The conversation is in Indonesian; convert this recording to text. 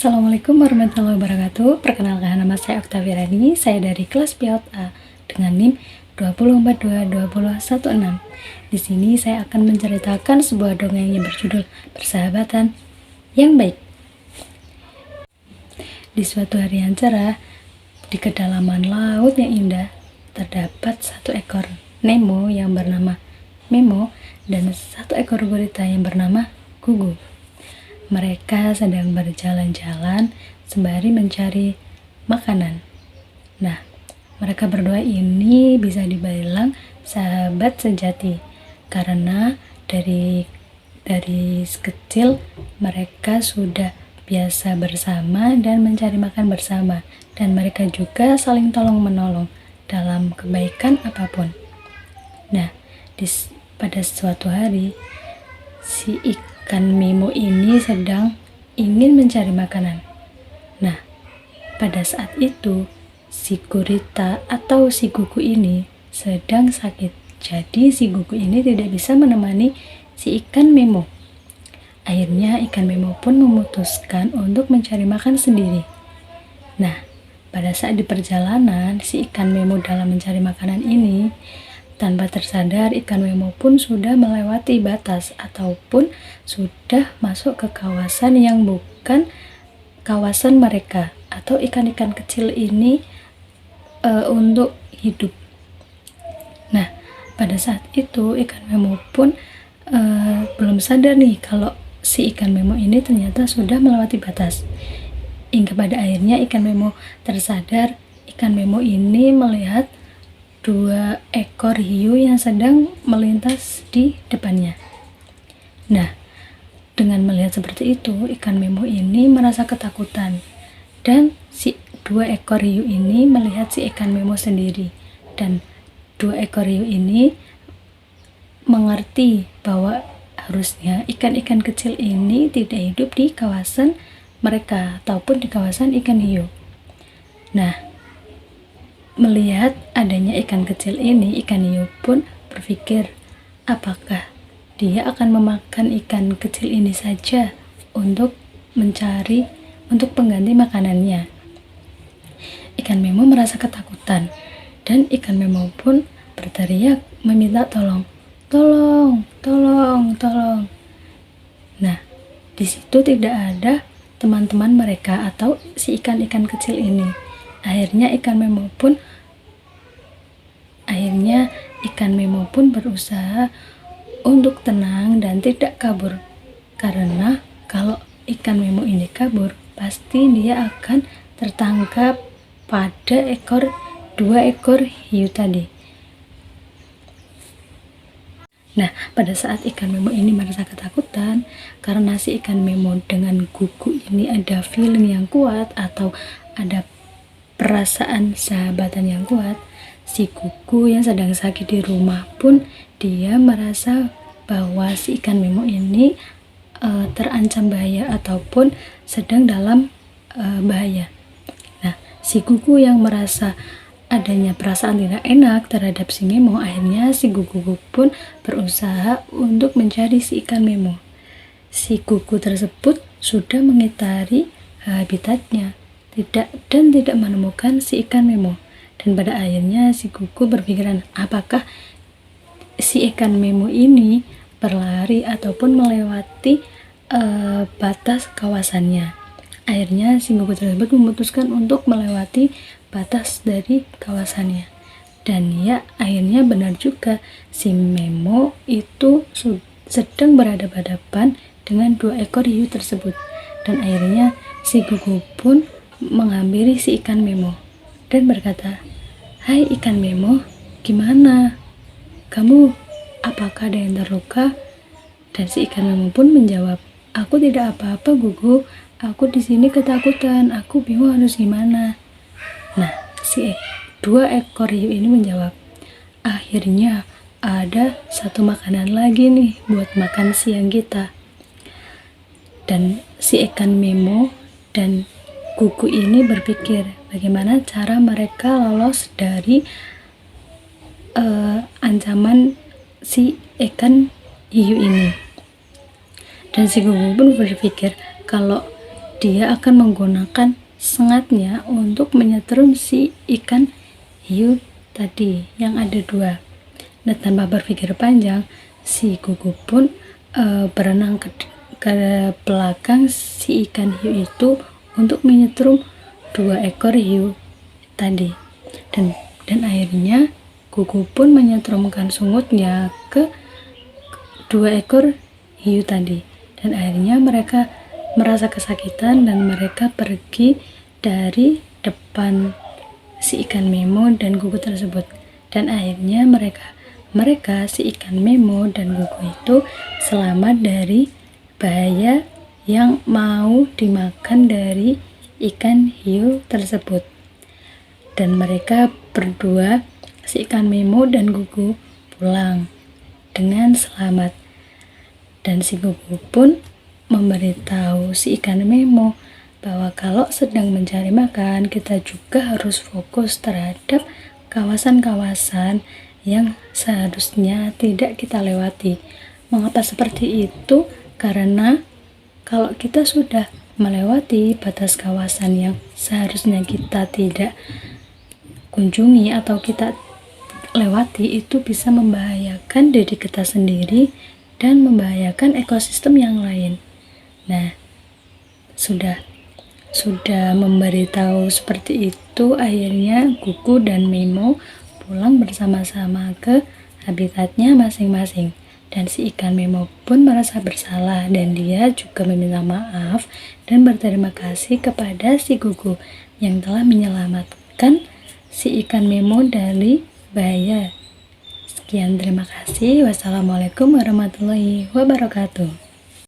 Assalamualaikum warahmatullahi wabarakatuh. Perkenalkan, nama saya Oktavia Rani. Saya dari kelas PIAUD A dengan NIM 2422016. Di sini saya akan menceritakan sebuah dongeng yang berjudul Persahabatan yang Baik. Di suatu hari yang cerah, di kedalaman laut yang indah, terdapat satu ekor Nemo yang bernama Memo dan satu ekor gurita yang bernama Gugu. Mereka sedang berjalan-jalan sembari mencari makanan. Nah, mereka berdua ini bisa dibilang sahabat sejati karena dari kecil mereka sudah biasa bersama dan mencari makan bersama, dan mereka juga saling tolong-menolong dalam kebaikan apapun. Nah, pada suatu hari si ikan Memo ini sedang ingin mencari makanan. Nah, pada saat itu si gurita atau si Gugu ini sedang sakit. Jadi si Gugu ini tidak bisa menemani si ikan Memo. Akhirnya ikan Memo pun memutuskan untuk mencari makan sendiri. Nah, pada saat di perjalanan si ikan Memo dalam mencari makanan ini, tanpa tersadar ikan Memo pun sudah melewati batas ataupun sudah masuk ke kawasan yang bukan kawasan mereka atau ikan-ikan kecil ini untuk hidup. Nah, pada saat itu ikan Memo pun belum sadar nih kalau si ikan Memo ini ternyata sudah melewati batas. Hingga pada akhirnya ikan Memo tersadar, ikan Memo ini melihat dua ekor hiu yang sedang melintas di depannya. Nah, dengan melihat seperti itu, ikan Memo ini merasa ketakutan, dan si dua ekor hiu ini melihat si ikan Memo sendiri, dan dua ekor hiu ini mengerti bahwa harusnya ikan-ikan kecil ini tidak hidup di kawasan mereka ataupun di kawasan ikan hiu. Nah, melihat adanya ikan kecil ini, ikan hiu pun berpikir, apakah dia akan memakan ikan kecil ini saja untuk pengganti makanannya. Ikan Memo merasa ketakutan, dan ikan Memo pun berteriak meminta tolong. Tolong. Nah, di situ tidak ada teman-teman mereka atau si ikan-ikan kecil ini. Akhirnya ikan Memo pun berusaha untuk tenang dan tidak kabur. Karena kalau ikan Memo ini kabur, pasti dia akan tertangkap pada dua ekor hiu tadi. Nah, pada saat ikan Memo ini merasa ketakutan, karena si ikan Memo dengan Gugu ini ada feeling yang kuat atau ada perasaan sahabatan yang kuat, si Gugu yang sedang sakit di rumah pun dia merasa bahwa si ikan Memo ini terancam bahaya ataupun sedang dalam bahaya. Nah, si Gugu yang merasa adanya perasaan tidak enak terhadap si Memo, akhirnya si Gugu pun berusaha untuk mencari si ikan Memo. Si Gugu tersebut sudah mengitari habitatnya dan tidak menemukan si ikan Memo. Dan pada akhirnya si Gugu berpikiran, apakah si ikan Memo ini berlari ataupun melewati batas kawasannya. Akhirnya si Gugu tersebut memutuskan untuk melewati batas dari kawasannya. Dan ya, akhirnya benar juga, si Memo itu sedang berhadapan-hadapan dengan dua ekor hiu tersebut. Dan akhirnya si Gugu pun menghampiri si ikan Memo dan berkata, "Hai ikan Memo, gimana? Kamu apakah ada yang terluka?" Dan si ikan Memo pun menjawab, "Aku tidak apa-apa, Gugu. Aku di sini ketakutan. Aku bingung harus gimana." Nah, si dua ekor hiu ini menjawab, "Akhirnya ada satu makanan lagi nih buat makan siang kita." Dan si ikan Memo dan Gugu ini berpikir bagaimana cara mereka lolos dari ancaman si ikan hiu ini. Dan si Gugu pun berpikir kalau dia akan menggunakan sengatnya untuk menyetrum si ikan hiu tadi yang ada dua. Nah, tanpa berpikir panjang, si Gugu pun berenang ke belakang si ikan hiu itu untuk menyetrum dua ekor hiu tadi. Dan akhirnya Gugu pun menyetrumkan sungutnya ke dua ekor hiu tadi. Dan akhirnya mereka merasa kesakitan dan mereka pergi dari depan si ikan Memo dan Gugu tersebut. Dan akhirnya mereka si ikan Memo dan Gugu itu selamat dari bahaya yang mau dimakan dari ikan hiu tersebut. Dan mereka berdua, si ikan Memo dan Gugu, pulang dengan selamat. Dan si Gugu pun memberitahu si ikan Memo bahwa kalau sedang mencari makan, kita juga harus fokus terhadap kawasan-kawasan yang seharusnya tidak kita lewati. Mengapa seperti itu? Karena kalau kita sudah melewati batas kawasan yang seharusnya kita tidak kunjungi atau kita lewati, itu bisa membahayakan diri kita sendiri dan membahayakan ekosistem yang lain. Nah, sudah memberitahu seperti itu, akhirnya Gugu dan Memo pulang bersama-sama ke habitatnya masing-masing. Dan si ikan Memo pun merasa bersalah dan dia juga meminta maaf dan berterima kasih kepada si Gugu yang telah menyelamatkan si ikan Memo dari bahaya. Sekian, terima kasih. Wassalamualaikum warahmatullahi wabarakatuh.